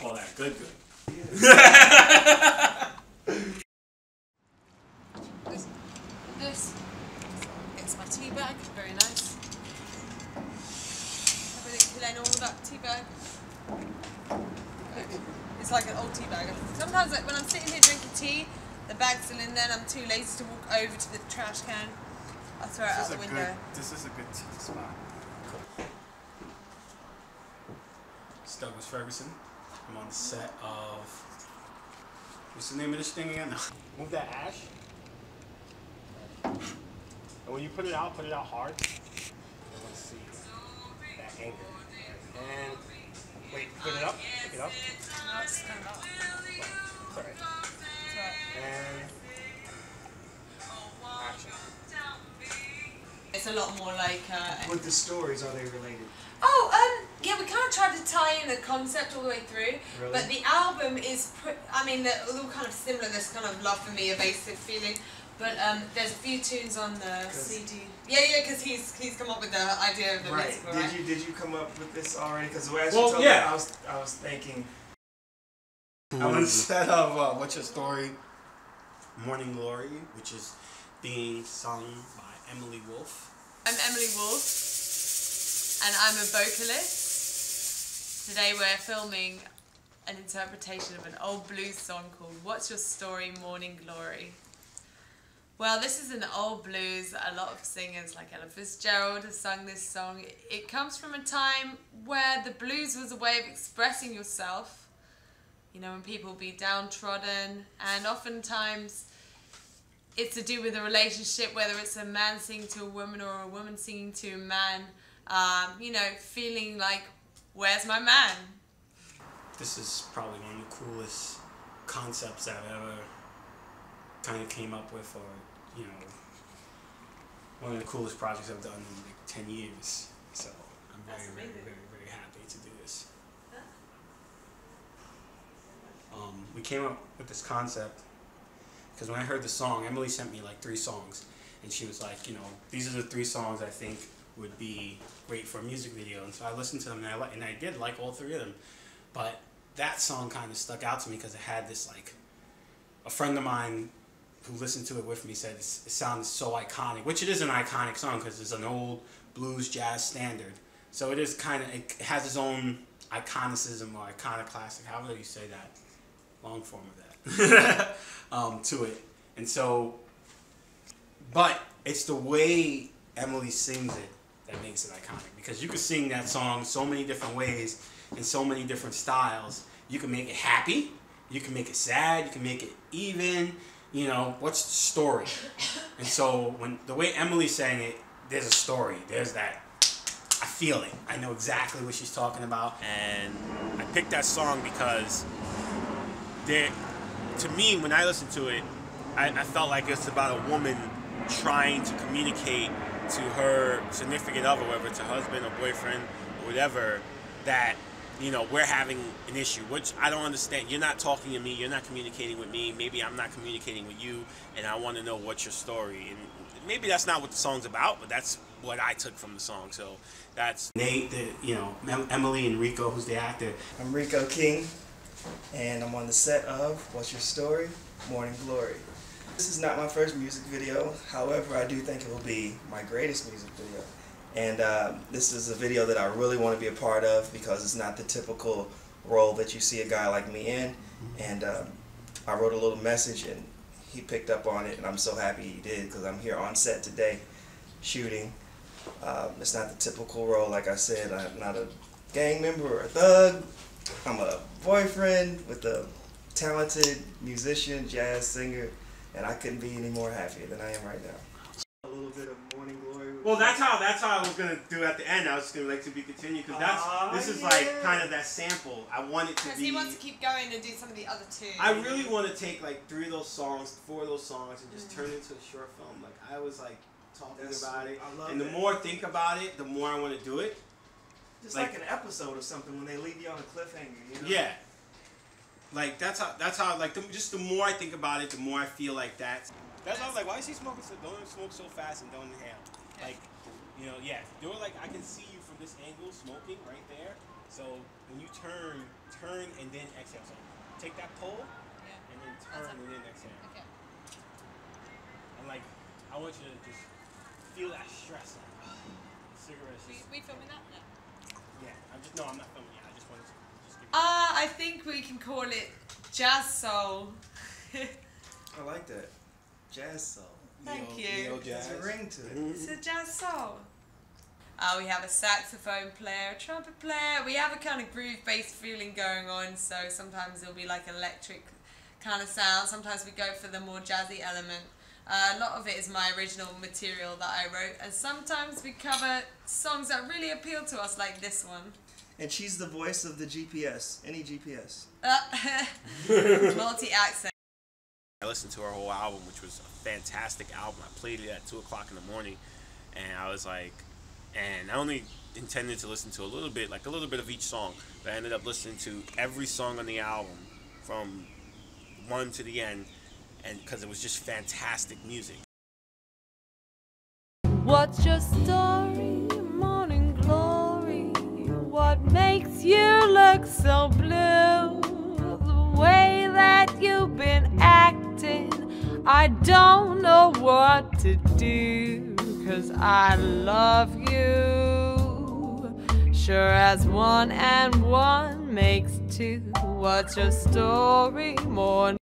call that good. This it's my tea bag, very nice. Everything to learn all about tea bag. It's like an old tea bag. Sometimes when I'm sitting here drinking tea, the bag's still in there and I'm too lazy to walk over to the trash can. I throw it out the window. This is a good tea spot. It's Douglas Ferguson. I'm on the set of... What's the name of this thing again? Move that ash. And when you put it out hard. Let's see. That angle. And wait, put it up. Pick it up. No, it's kind of up. Sorry. And action. It's a lot more like... With the stories, are they related? Oh, yeah, we kind of tried to tie in the concept all the way through, Really? but the album is, I mean, they're all kind of similar. There's kind of Love For Me, Evasive Feeling, but there's a few tunes on the CD. Yeah, because he's come up with the idea of the musical, right? Did you come up with this already? Because as Well, you told yeah. me, I was thinking. Instead of What's Your Story, Morning Glory, which is being sung by Emily Wolf. I'm Emily Wolf, and I'm a vocalist. Today we're filming an interpretation of an old blues song called What's Your Story, Morning Glory. Well, this is an old blues. A lot of singers like Ella Fitzgerald have sung this song. It comes from a time where the blues was a way of expressing yourself. You know, when people be downtrodden, and oftentimes it's to do with a relationship, whether it's a man singing to a woman or a woman singing to a man, you know, feeling like, where's my man? This is probably one of the coolest concepts I've ever kind of came up with, or, you know, one of the coolest projects I've done in like 10 years. So I'm very happy to do this. We came up with this concept because when I heard the song, Emily sent me like 3 songs, and she was like, you know, these are the 3 songs I think would be great for a music video. And so I listened to them, and I did like all 3 of them. But that song kind of stuck out to me because it had this, like, a friend of mine who listened to it with me said it sounds so iconic, which it is an iconic song because it's an old blues jazz standard. So it is kind of, it has its own iconicism or iconoclastic, however you say that, long form of that, to it. And so, but it's the way Emily sings it that makes it iconic, because you could sing that song so many different ways in so many different styles. You can make it happy, you can make it sad, you can make it even, you know, what's the story? And so when the way Emily sang it, there's a story, there's that, I feel it, I know exactly what she's talking about. And I picked that song because to me, when I listened to it, I felt like it's about a woman trying to communicate to her significant other, whether it's a husband or boyfriend or whatever, that, you know, we're having an issue, which I don't understand. You're not talking to me, you're not communicating with me, maybe I'm not communicating with you, and I want to know what's your story. And maybe that's not what the song's about, but that's what I took from the song. So that's Nate, you know, Emily and Rico, who's the actor. I'm Rico King, and I'm on the set of What's Your Story, Morning Glory. This is not my first music video, however, I do think it will be my greatest music video. And this is a video that I really want to be a part of because it's not the typical role that you see a guy like me in. And I wrote a little message and he picked up on it, and I'm so happy he did because I'm here on set today shooting. It's not the typical role, like I said. I'm not a gang member or a thug. I'm a boyfriend with a talented musician, jazz singer, and I couldn't be any more happier than I am right now. A little bit of Morning Glory. Well, that's how I was gonna do at the end. I was gonna like to be continued because this is like kind of that sample. I want it to be. Because he wants to keep going and do some of the other 2. I really want to take like 3 of those songs, 4 of those songs, and just turn it into a short film. Like I was like talking about it, and the more I think about it, the more I want to do it. Just like an episode or something when they leave you on a cliffhanger, you know? Yeah. Like that's how like just the more I think about it, the more I feel like that's why I was like, why is he smoking so, don't smoke so fast and don't inhale? Like, you know, yeah. They were like, I can see you from this angle smoking right there, So when you turn and then exhale. So take that pull and then turn and then exhale. Okay. And like, I want you to just feel that stress. Like, cigarettes. We filming that now? Yeah. I'm not filming it. I just wanted to just give I think we can call it jazz soul. I like that. Jazz soul. Thank you. Neo There's jazz. a ring to it. It's a jazz soul. We have a saxophone player, a trumpet player. We have a kind of groove-based feeling going on, so sometimes it'll be like electric kind of sound. Sometimes we go for the more jazzy element. A lot of it is my original material that I wrote, and sometimes we cover songs that really appeal to us, like this one. And she's the voice of the GPS. Any GPS. Multi-accent. I listened to her whole album, which was a fantastic album. I played it at 2 o'clock in the morning, and I was like, and I only intended to listen to a little bit of each song, but I ended up listening to every song on the album from one to the end, and because it was just fantastic music. What's your story, morning glory? What makes you look so blue? The way that you've been acting, I don't know what to do, 'cause I love you. Sure as 1 and 1 makes 2. What's your story, morning?